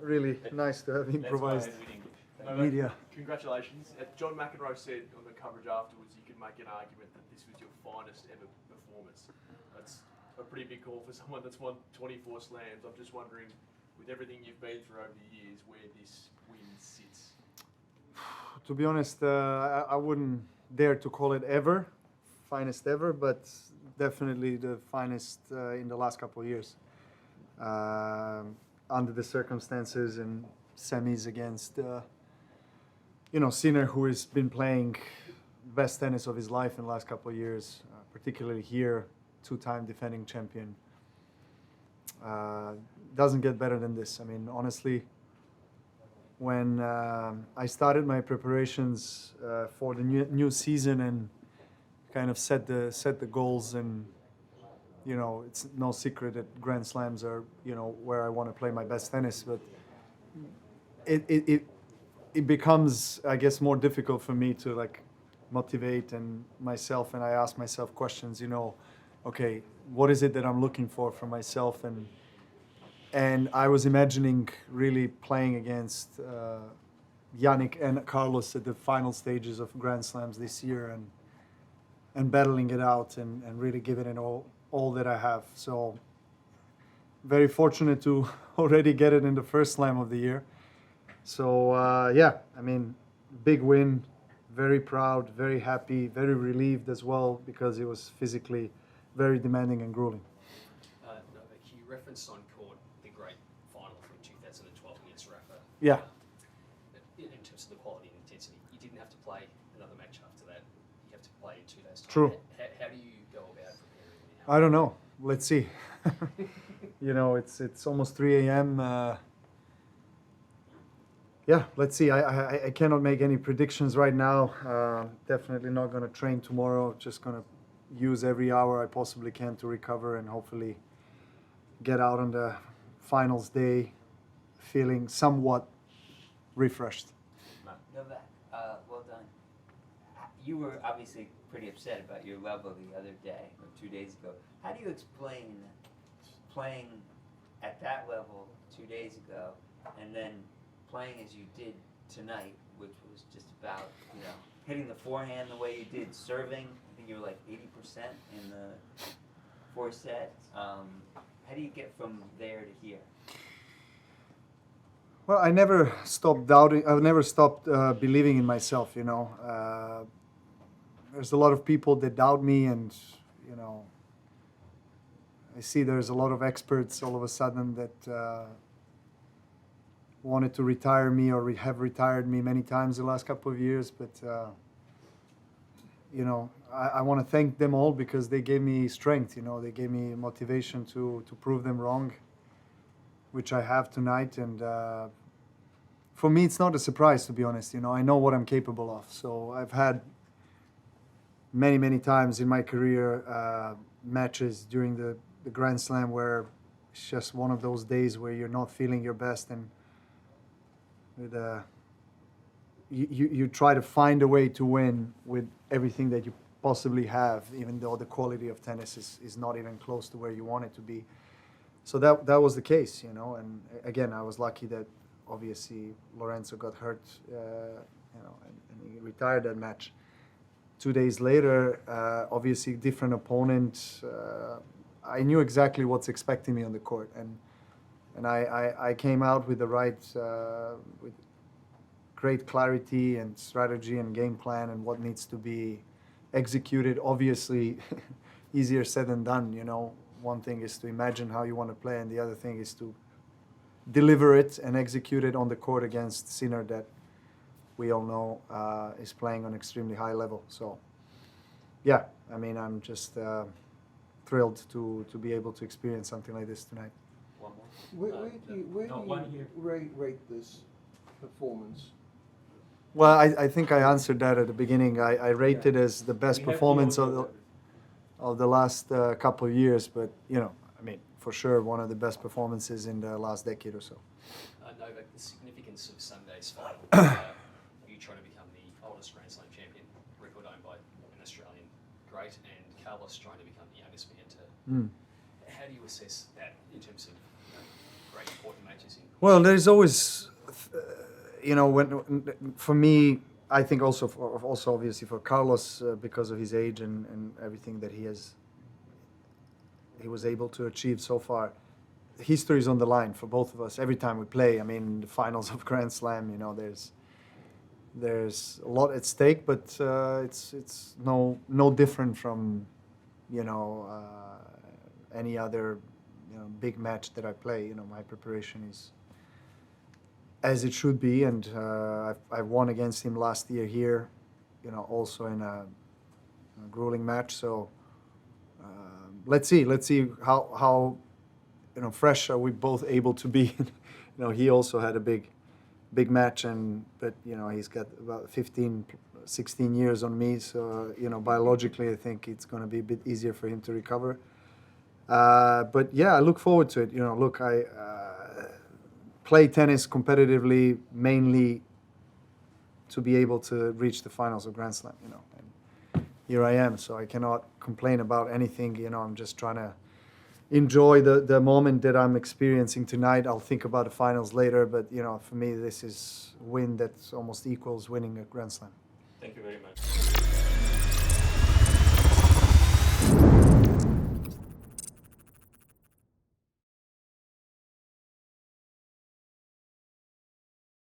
really nice to have improvised media. Congratulations. John McEnroe said on the coverage afterwards you could make an argument that this was your finest ever performance. That's a pretty big call for someone that's won 24 slams. I'm just wondering, with everything you've been through over the years, where this win sits. To be honest, I wouldn't dare to call it finest ever, but definitely the finest in the last couple of years. Under the circumstances and semis against, Sinner, who has been playing best tennis of his life in the last couple of years, particularly here, two-time defending champion. Doesn't get better than this. I mean, honestly, when I started my preparations for the new season and kind of set the goals, and it's no secret that Grand Slams are where I want to play my best tennis, but it becomes, I guess, more difficult for me to motivate and myself, and I ask myself questions. Okay, what is it that I'm looking for from myself? And I was imagining really playing against Yannick and Carlos at the final stages of Grand Slams this year, and battling it out and really giving it all that I have. So very fortunate to already get it in the first slam of the year. So big win, very proud, very happy, very relieved as well, because it was physically very demanding and grueling. Novak, you referenced on court the great final from 2012 against Rafa. Yeah. In terms of the quality and intensity, you didn't have to play another match after that. You have to play in 2 days' time. True. How do you go about preparing now? I don't know. Let's see. It's almost 3 a.m. Let's see. I cannot make any predictions right now. Definitely not going to train tomorrow. Just going to use every hour I possibly can to recover and hopefully get out on the finals day feeling somewhat refreshed. Novak, well done. You were obviously pretty upset about your level the other day, or 2 days ago. How do you explain playing at that level 2 days ago and then playing as you did tonight, which was just about, hitting the forehand the way you did, serving? I think you were like 80% in the 4 sets. How do you get from there to here? Well, I never stopped doubting. I never stopped believing in myself. There's a lot of people that doubt me, and I see there's a lot of experts all of a sudden that wanted to retire me or have retired me many times the last couple of years. But I want to thank them all, because they gave me strength. They gave me motivation to prove them wrong, which I have tonight. And for me, it's not a surprise, to be honest. I know what I'm capable of. So I've had many, many times in my career matches during the Grand Slam where it's just one of those days where you're not feeling your best, and you try to find a way to win with everything that you possibly have, even though the quality of tennis is not even close to where you want it to be. So that was the case, and again, I was lucky that obviously Lorenzo got hurt, and he retired that match. 2 days later, obviously different opponent. I knew exactly what's expecting me on the court, and I came out with the right, with great clarity and strategy and game plan and what needs to be executed. Obviously, easier said than done. One thing is to imagine how you want to play, and the other thing is to deliver it and execute it on the court against Sinner, that we all know is playing on extremely high level. So, I'm just thrilled to be able to experience something like this tonight. One more. Where do you rate this performance? Well, I think I answered that at the beginning. I rate it as the best performance of the last couple of years, but for sure one of the best performances in the last decade or so. Novak, the significance of Sunday's final. You trying to become the oldest Grand Slam champion, record owned by an Australian great, and Carlos trying to become the youngest man to. How do you assess that in terms of great important matches in? Well, there's always, for me, I think also obviously for Carlos because of his age and everything that he was able to achieve so far. History is on the line for both of us every time we play. I mean, the finals of Grand Slam, there's a lot at stake, but it's no different from any other big match that I play. My preparation is as it should be, and I won against him last year here, also in a grueling match. So let's see how fresh are we both able to be. He also had a big match, but he's got about 16 years on me, so biologically I think it's going to be a bit easier for him to recover. But yeah, I look forward to it. Look, I play tennis competitively mainly to be able to reach the finals of Grand Slam. And here I am, so I cannot complain about anything. I'm just trying to enjoy the moment that I'm experiencing tonight. I'll think about the finals later, but for me, this is a win that almost equals winning a Grand Slam. Thank you very much.